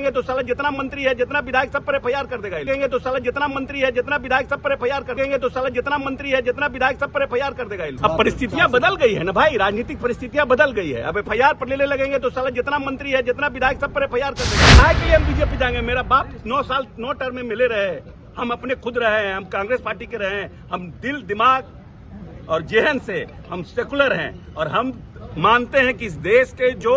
लगेंगे तो साला जितना मंत्री है जितना विधायक सब पर एफआईआर कर देगा। लगेंगे तो साला जितना मंत्री है जितना विधायक सब पर एफआईआर कर देंगे तो साला जितना मंत्री है जितना विधायक सब पर एफआईआर कर देगा। अब परिस्थितियां बदल गई है ना भाई, राजनीतिक परिस्थितियां बदल गई है। अब एफआईआर पर लेने लगेंगे तो साला जितना मंत्री है जितना विधायक सब पर एफआईआर कर देगा। काहे के लिए हम बीजेपी जाएंगे? मेरा बाप 9 साल 9 टर्म में मिले रहे, हम अपने खुद रहे हैं, हम कांग्रेस पार्टी के रहे हैं, हम दिल दिमाग और जेहन से हम सेकुलर हैं और हम मानते हैं कि इस देश के जो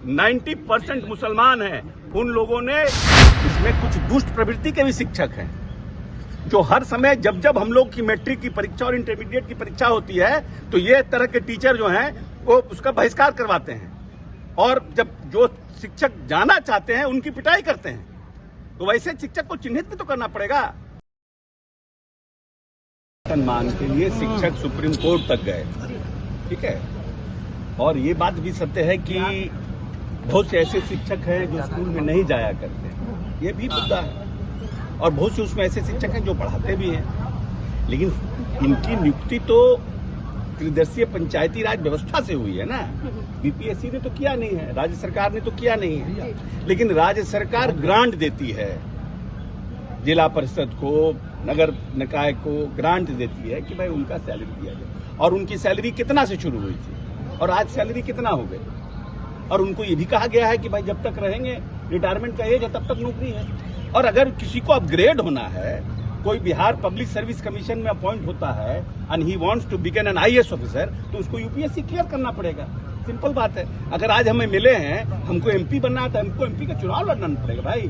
90% मुसलमान हैं उन लोगों ने, इसमें कुछ दुष्ट प्रवृत्ति के भी शिक्षक हैं जो हर समय जब जब हम लोग की मैट्रिक की परीक्षा और इंटरमीडिएट की परीक्षा होती है तो ये तरह के टीचर जो हैं वो उसका बहिष्कार करवाते हैं और जब जो शिक्षक जाना चाहते हैं उनकी पिटाई करते हैं। तो वैसे शिक्षक को चिन्हित भी तो करना पड़ेगा। सम्मान के लिए शिक्षक सुप्रीम कोर्ट तक गए, ठीक है, और ये बात भी सत्य है कि बहुत से ऐसे शिक्षक हैं जो स्कूल में नहीं जाया करते, ये भी मुद्दा है, और बहुत से उसमें ऐसे शिक्षक हैं जो पढ़ाते भी हैं, लेकिन इनकी नियुक्ति तो त्रिदलीय पंचायती राज व्यवस्था से हुई है ना। बीपीएससी ने तो किया नहीं है, राज्य सरकार ने तो किया नहीं है, लेकिन राज्य सरकार ग्रांट देती है जिला परिषद को, नगर निकाय को ग्रांट देती है कि भाई उनका सैलरी दिया जाए। और उनकी सैलरी कितना से शुरू हुई थी और आज सैलरी कितना हो गई, और उनको ये भी कहा गया है कि भाई जब तक रहेंगे रिटायरमेंट का एज है तब तक नौकरी है। और अगर किसी को अपग्रेड होना है, कोई बिहार पब्लिक सर्विस कमीशन में अपॉइंट होता है and he wants to become an IAS officer, तो उसको यूपीएससी क्लियर करना पड़ेगा। सिंपल बात है। अगर आज हमें मिले हैं, हमको एमपी बनना है तो हमको एमपी का चुनाव लड़ना पड़ेगा भाई।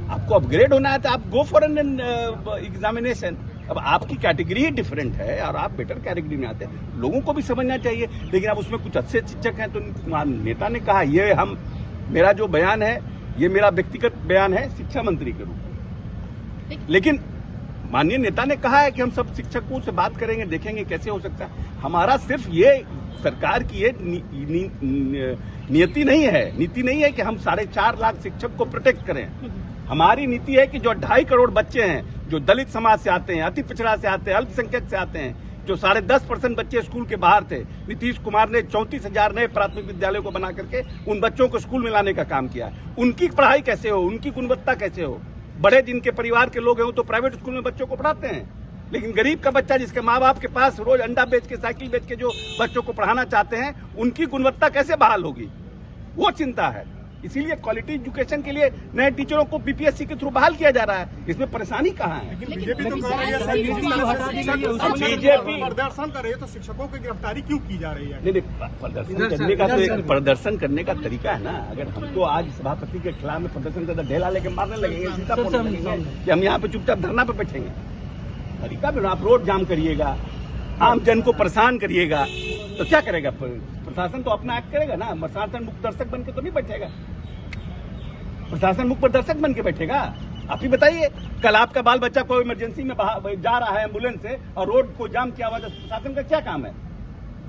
आपको अपग्रेड होना है तो आप गो फॉर एन एग्जामिनेशन। अब आपकी कैटेगरी डिफरेंट है और आप बेटर कैटेगरी में आते हैं, लोगों को भी समझना चाहिए। लेकिन अब उसमें कुछ अच्छे शिक्षक हैं तो नेता ने कहा, ये मेरा जो बयान है ये मेरा व्यक्तिगत बयान है शिक्षा मंत्री के रूप में, लेकिन माननीय नेता ने कहा है कि हम सब शिक्षकों से बात करेंगे, देखेंगे कैसे हो सकता है। हमारा सिर्फ ये सरकार की ये नीति नहीं है कि हम 4.5 लाख शिक्षक को प्रोटेक्ट करें। हमारी नीति है कि जो 2.5 करोड़ बच्चे हैं जो दलित समाज से आते हैं, अति पिछड़ा से आते हैं, अल्पसंख्यक से आते हैं, जो 10.5% बच्चे स्कूल के बाहर थे, नीतीश कुमार ने 34,000 नए प्राथमिक विद्यालयों को बना करके उन बच्चों को स्कूल में लाने का काम किया। उनकी पढ़ाई कैसे हो, उनकी गुणवत्ता कैसे हो। बड़े जिनके परिवार के लोग हैं वो तो प्राइवेट स्कूल में बच्चों को पढ़ाते हैं, लेकिन गरीब का बच्चा जिसके माँ बाप के पास रोज अंडा बेच के, साइकिल बेच के जो बच्चों को पढ़ाना चाहते हैं, उनकी गुणवत्ता कैसे बहाल होगी, वो चिंता है। इसीलिए क्वालिटी एजुकेशन के लिए नए टीचरों को बीपीएससी के थ्रू बहाल किया जा रहा है। इसमें परेशानी कहाँ है? बीजेपी प्रदर्शन कर रही है तो शिक्षकों की गिरफ्तारी क्यों की जा रही है? नहीं, प्रदर्शन करने का तरीका है ना। अगर हमको आज सभापति के खिलाफ में प्रदर्शन करता ढेला लेके मारने लगेंगे, कि हम यहाँ पे चुपचाप धरना पे बैठेंगे? तरीका भी, आप रोड जाम करिएगा, आम जन को परेशान करिएगा, तो क्या करेगा प्रशासन? तो अपना एक्ट करेगा ना। प्रशासन मुक्त दर्शक बन के तो नहीं बैठेगा, प्रशासन मुक्त दर्शक बन के बैठेगा। आप ही बताइए, कल आपका बाल बच्चा कोई इमरजेंसी में जा रहा है एम्बुलेंस से और रोड को जाम किया हुआ, तो प्रशासन का क्या काम है?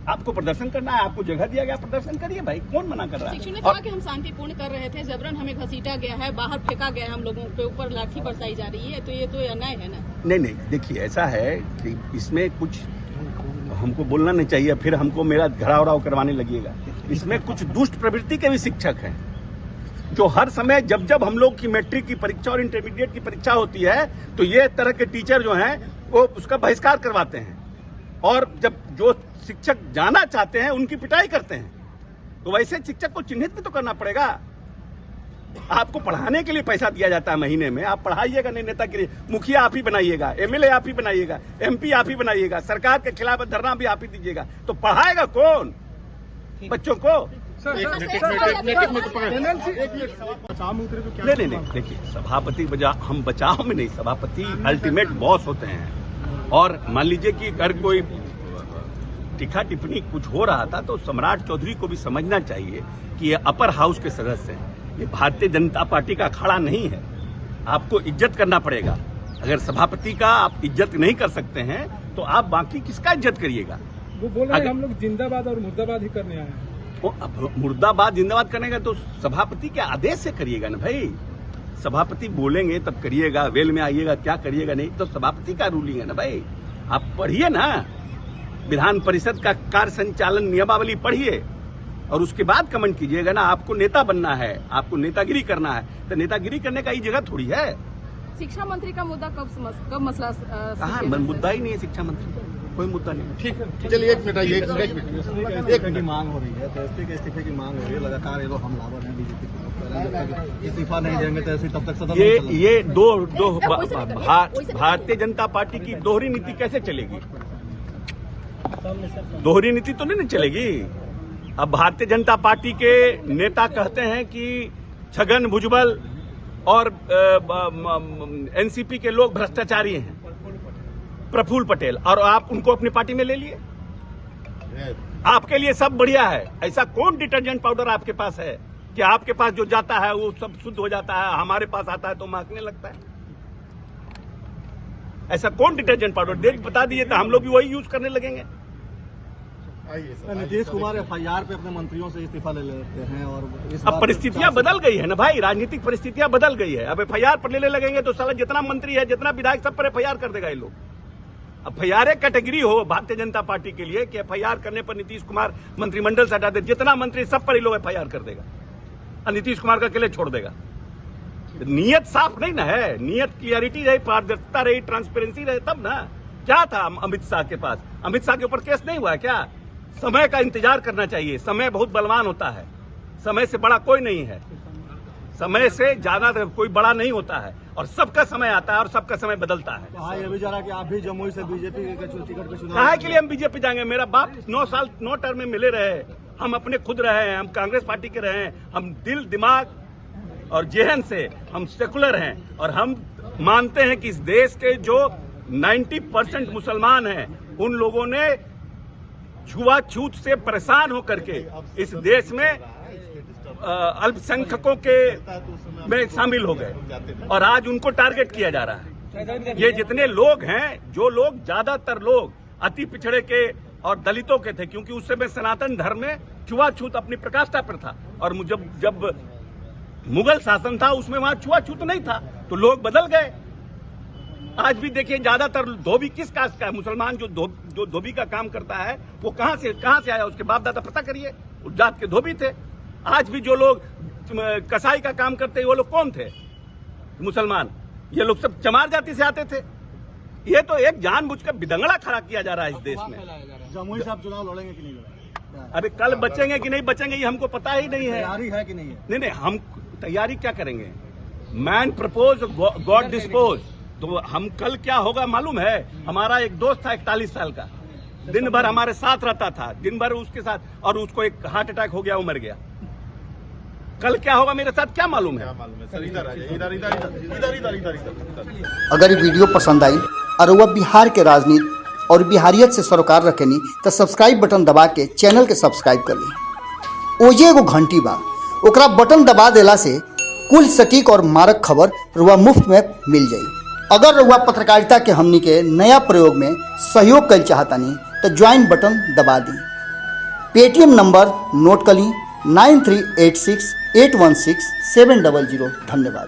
आपको प्रदर्शन करना है, आपको जगह दिया गया, प्रदर्शन करिए भाई, कौन मना कर रहा है? शिक्षक ने कहा कि हम शांतिपूर्ण कर रहे थे, जबरन हमें घसीटा गया है, बाहर फेंका गया है, हम लोगों के ऊपर लाठी बरसाई जा रही है, तो ये तो अन्याय है ना। नहीं, देखिए ऐसा है कि इसमें कुछ हमको बोलना नहीं चाहिए, फिर हमको मेरा घराव करवाने लगेगा। इसमें कुछ दुष्ट प्रवृत्ति के भी शिक्षक हैं जो हर समय जब जब हम लोग की मैट्रिक की परीक्षा और इंटरमीडिएट की परीक्षा होती है तो ये तरह के टीचर जो हैं वो उसका बहिष्कार करवाते हैं और जब जो शिक्षक जाना चाहते हैं उनकी पिटाई करते हैं। तो वैसे शिक्षक को चिन्हित भी तो करना पड़ेगा। आपको पढ़ाने के लिए पैसा दिया जाता है महीने में, आप पढ़ाइएगा नहीं नेता के लिए, मुखिया आप ही बनाइएगा, एमएलए आप ही बनाइएगा, एमपी आप ही बनाइएगा, सरकार के खिलाफ धरना भी आप ही दीजिएगा, तो पढ़ाएगा कौन बच्चों को? नहीं, देखिए सभापति हम बचाव में नहीं, सभापति अल्टीमेट बॉस होते हैं। और मान लीजिए कि अगर कोई टिक्का टिप्पणी कुछ हो रहा था तो सम्राट चौधरी को भी समझना चाहिए कि ये अपर हाउस के सदस्य हैं, ये भारतीय जनता पार्टी का अखाड़ा नहीं है। आपको इज्जत करना पड़ेगा। अगर सभापति का आप इज्जत नहीं कर सकते हैं तो आप बाकी किसका इज्जत करिएगा? वो बोल रहे हैं हम लोग जिंदाबाद और मुर्दाबाद ही करने आए हैं। मुर्दाबाद जिंदाबाद करने का तो सभापति के आदेश से करिएगा ना भाई। सभापति बोलेंगे तब करिएगा, वेल में आइएगा, क्या करिएगा नहीं तो सभापति का रूलिंग है ना भाई। आप पढ़िए ना, विधान परिषद का कार्य संचालन नियमावली पढ़िए, और उसके बाद कमेंट कीजिएगा ना। आपको नेता बनना है, आपको नेतागिरी करना है, तो नेतागिरी करने का ये जगह थोड़ी है। शिक्षा मंत्री का मुद्दा कब मसला कहाँ मुद्दा ही नहीं है शिक्षा मंत्री, कोई मुद्दा नहीं। ठीक है, चलिए एक मिनट आइए, एक मिनट। की मांग हो रही है, तो एसपी के इस्तीफे की मांग हो रही है, लगातार ये लोग हमलावर हैं बीजेपी के लोग, जब तक इस्तीफा नहीं देंगे तो ऐसे तब तक सदन नहीं चलेगा। ये दो भारतीय जनता पार्टी की दोहरी नीति कैसे चलेगी? दोहरी नीति तो नहीं चलेगी। अब भारतीय जनता पार्टी के नेता कहते हैं कि छगन भुजबल और एनसीपी के लोग भ्रष्टाचारी हैं, प्रफुल्ल पटेल, और आप उनको अपनी पार्टी में ले लिए। आपके लिए सब बढ़िया है। ऐसा कौन डिटर्जेंट पाउडर आपके पास है कि आपके पास जो जाता है वो सब शुद्ध हो जाता है, हमारे पास आता है तो महकने लगता है? ऐसा कौन डिटर्जेंट पाउडर देख बता दीजिए तो हम लोग भी वही यूज करने लगेंगे। नीतीश कुमार एफआईआर पे अपने मंत्रियों से इस्तीफा ले लेते हैं, और अब परिस्थितियां बदल गई है ना भाई, राजनीतिक परिस्थितियां बदल गई है। अब एफआईआर पर लेने लगेंगे तो साला जितना मंत्री है, जितना विधायक, सब पर एफआईआर कर देगा ये लोग। एफआईआर एक कैटेगरी हो भारतीय जनता पार्टी के लिए कि एफआईआर करने पर नीतीश कुमार मंत्रिमंडल से हटा दे, जितना मंत्री सब पर ये लोग एफआईआर कर देगा और नीतीश कुमार का अकेले छोड़ देगा। नियत साफ नहीं ना है, नियत क्लियरिटी रही, पारदर्शिता रही, ट्रांसपेरेंसी रहे, तब ना। क्या था अमित शाह के पास? अमित शाह के ऊपर केस नहीं हुआ क्या? समय का इंतजार करना चाहिए, समय बहुत बलवान होता है, समय से बड़ा कोई नहीं है, समय से ज्यादा कोई बड़ा नहीं होता है, और सबका समय आता है और सबका समय बदलता है। कहा यह भी जा रहा कि आप भी जमुई से बीजेपी के टिकट पे चुनाव, काहे के लिए हम बीजेपी जाएंगे? मेरा बाप 9 साल 9 टर्म में मिले रहे, हम अपने खुद रहे हैं, हम कांग्रेस पार्टी के रहे हैं, हम दिल दिमाग और जेहन से हम सेकुलर हैं, और हम मानते हैं कि इस देश के जो 90% मुसलमान हैं, उन लोगों ने छुआछूत से परेशान होकर के इस देश में अल्पसंख्यकों के में शामिल हो गए, और आज उनको टारगेट किया जा रहा है। ये जितने लोग हैं, जो लोग ज्यादातर लोग अति पिछड़े के और दलितों के थे, क्योंकि उस समय सनातन धर्म में छुआछूत अपनी प्रकाष्ठा पर था, और जब मुगल शासन था उसमें वहां छुआछूत नहीं था, तो लोग बदल गए। आज भी देखिए ज्यादातर धोबी किस कास्ट का है? मुसलमान जो धोबी का काम करता है वो कहां से आया? उसके बाप दादा पता करिए, उस जात के धोबी थे। आज भी जो लोग कसाई का काम करते हैं वो लोग कौन थे? मुसलमान। ये लोग सब चमार जाति से आते थे। ये तो एक जानबूझकर बिदंगड़ा खड़ा किया जा रहा है इस देश में। जमुई से आप चुनाव लड़ेंगे कि नहीं लड़ेंगे? अरे कल बचेंगे कि नहीं बचेंगे ये हमको पता ही नहीं है। तैयारी है कि नहीं है? नहीं, हम तैयारी क्या करेंगे? Man propose God dispose. तो हम कल क्या होगा मालूम है? हमारा एक दोस्त था 41 साल का, दिन भर हमारे साथ रहता था, दिन भर उसके साथ, और उसको एक हार्ट अटैक हो गया, वो मर गया। कल क्या होगा मेरे साथ क्या मालूम है? अगर ये वीडियो पसंद आई और वह बिहार के राजनीति और बिहारियत से सरोकार रखेनी तो सब्सक्राइब बटन दबा के चैनल के सब्सक्राइब कर ली। ओजे एगो घंटी बा, ओकरा बटन दबा देला से कुल सटीक और मारक खबर रुआ मुफ्त में मिल जाई। अगर रुआ पत्रकारिता के हमनी के नया प्रयोग में सहयोग कर चाहतानी तो ज्वाइन बटन दबा दी। पेटीएम नंबर नोट कर ली 9386816700। धन्यवाद।